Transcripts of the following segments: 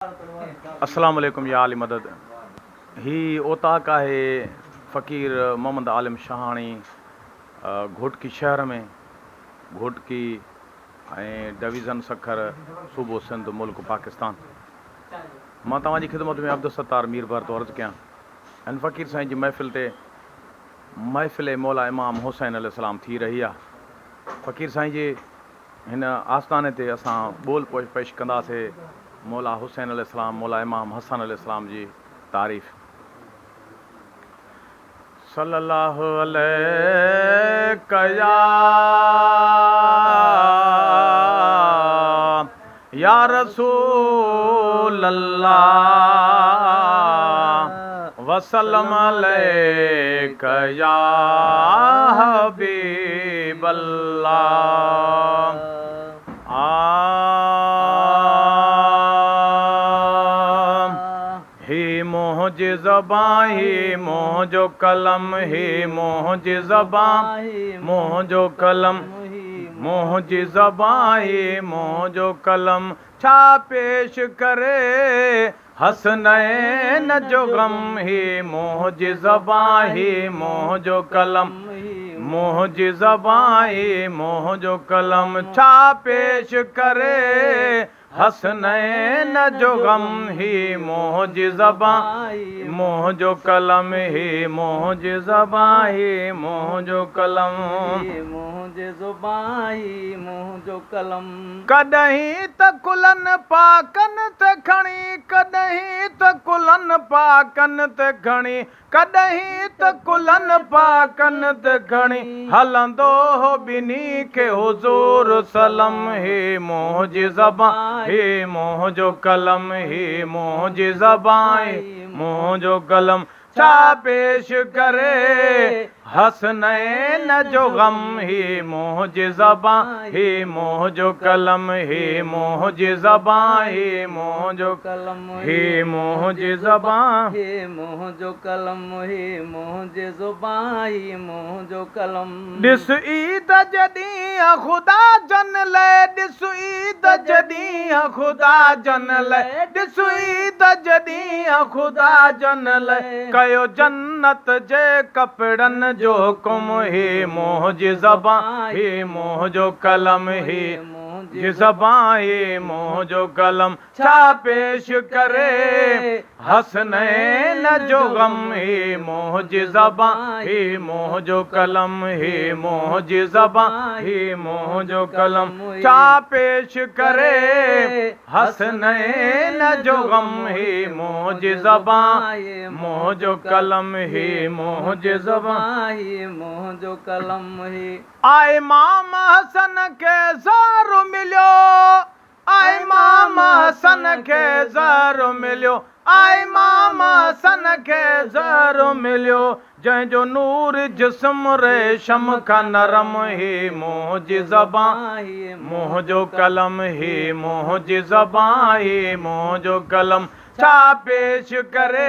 अस्सलाम वालेकुम या आली मदद। ही ओताक है फ़कीर मोहम्मद आलिम शाहानी घोटकी शहर में घोटकी डिवीज़न सखर सूबो सिंध मुल्क पाकिस्तान। मां तव्हांजी ख़िदमत में अब्दुल सत्तार मीर भर तो अर्ज़ कयां हिन फ़कीर साईं जी महफ़िल ते महफ़िल मौला इमाम हुसैन अलैहिस्सलाम थी रही आहे। फ़कीर साईं जी हिन आस्थाने ते असां ॿोल पेश कंदासीं मौला हुसैन अलैहिस्सलाम मौला इमाम हसन अलैहिस्सलाम जी तारीफ़। सल्लल्लाहु अलैका या रसूल अल्लाह वसल्लम अलैका या हबीब अल्लाह। मोहजे ज़बां ही मोहजो कलम ही मोहजे ज़बां मोहजो कलम मोहजे ज़बां ही मोहजो कलम छा पेश करे हसनैन जो गम ही मोहजे ज़बां ही मोहजो कलम मोहजे ज़बां ही मोहजो कलम छा पेश करे हसनैन जो गम ही मोहजे ज़बां मोहजो कलम ही मोहजे ज़बां ही मोहजो कलम मोहजे ज़ुबां ही मोहजो कलम। कॾहिं त कुलन पाकन ते खणी कॾहिं त कुलन पाकन ते खणी कॾहिं त कुलन पाकन ते खणी हलंदो हो ॿिन्ही खे हुज़ूर सलम ही मोहजे ज़बां ही मोहजो कलम ही मोहजे ज़बां ही मोहजो कलम छा पेश करे हसनैन जो गम ही मोहजे ज़बां ही मोहजो कलम ही मोहजे ज़बां ही मोहजो कलम ही मोहजे ज़बां ही मोहजो कलम ही मोहजे ज़ुबां ही मोहजो कलम। ॾिस ईद जॾहिं ख़ुदा जन लाइ ॾिस ईद जॾहिं ख़ुदा जन लाइ ॾिस ईद जॾहिं ख़ुदा जन लाइ कयो जन्नत जे कपिड़नि जो हुकुम ही मोहजे ज़बां ही मोहजो कलम ही मोहजे ज़बां ही मोहजो कलम छा पेश करे हसनैन जो गम ही मोहजे ज़बां ही मोहजो कलम ही मोहजे ज़बां ही मोहजो कलम छा पेश करे हसनैन जो गम ही मोहजे ज़बां मोहजो कलम ही मोहजे ज़बां ही मोहजो कलम ही। आए इमाम हसन के ज़ारो मिलियो आए इमाम हसन के ज़ारो मिलियो आए इमाम हसन के ज़ारो मिलियो जंहिंजो नूर जिस्म रेशम खां नरम ही मोहजे ज़बां ही मोहजो कलम ही मोहजे ज़बां ही मोहजो कलम छा पेश करे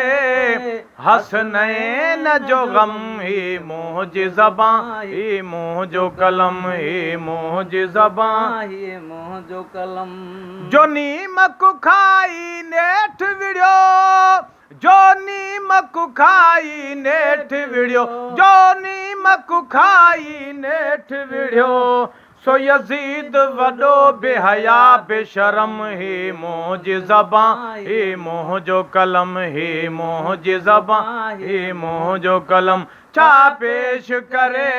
हसनैन जो गम ही मोहजे ज़बां ही मोहजो कलम ही मोहजे ज़बां ही मोहजो कलम। जो नीमक खाई नेठ विड़ियो जो नीमक खाई नेठ विड़ियो जो नीमक खाई नेठ विड़ियो सो यज़ीद वॾो बेहया बेशरम ही मोहजे ज़बां ही मोहजो कलम ही मोहजे ज़बां ही मोहजो कलम छा पेश करे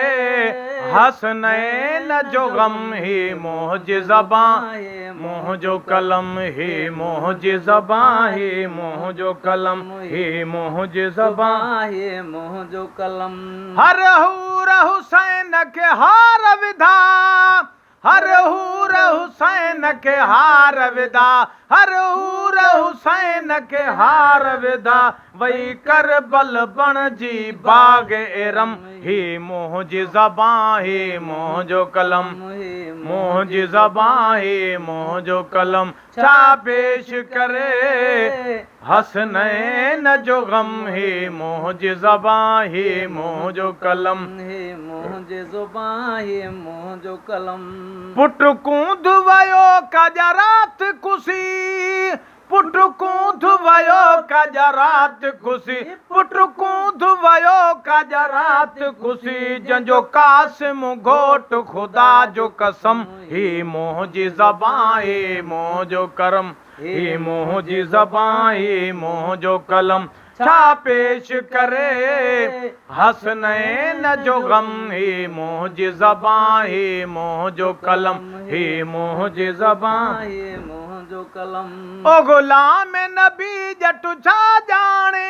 हसनैन जो गम ही मोहजे ज़बां मोहजो कलम ही मोहजे ज़बां ही मोहजो कलम ही मोहजे ज़बां ही मोहजो कलम। हर हूर हुसैन के हार विधा हर हूर हुसैन के हार विधा हर हूर हुसैन के हार विधा वही करबल बण जी बाग एरम ही मोहजे ज़बां ही मोहजो कलम मोहजे ज़बां ही मोहजो कलम छा पेश करे हसनैन जो गम ही मोहजे ज़बां ही मोहजो कलम ही मोहजे ज़ुबां ही मोहजो कलम। पुट कूंद वयो कजरात कुसी पुट कूंथ वयो कजरात खुशी पुट कूंथ वयो कजरात खुशी जंजो कासिम घोट खुदा जो कसम ही मोह जी ज़बां ही मोह जो करम ही मोह जी ज़बां ही मोह जो कलम छा पेश करे हसनैन जो गम ही मोह जी ज़बां ही मोह जो कलम ही मोह जी ज़बां ये मोह जो कलम। ओ गुलाम नबी जट छा जाने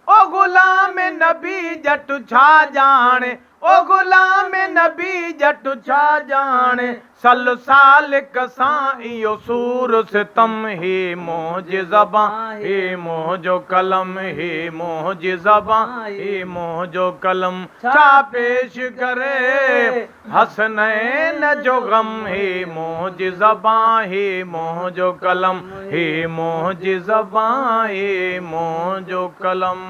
ओ गुलाम नबी जट छा जाने ओ गुलाम नबी जट छा जाने सल सालिक सां इहो सूर सितम ही मोह जी ज़बां ही मोह जो कलम ही मोह जी ज़बां ही मोह जो कलम छा पेश करे हसनैन जो गम ही मोह जी ज़बां ही मोह जो कलम ही मोह जी ज़बां ही मोह जो कलम।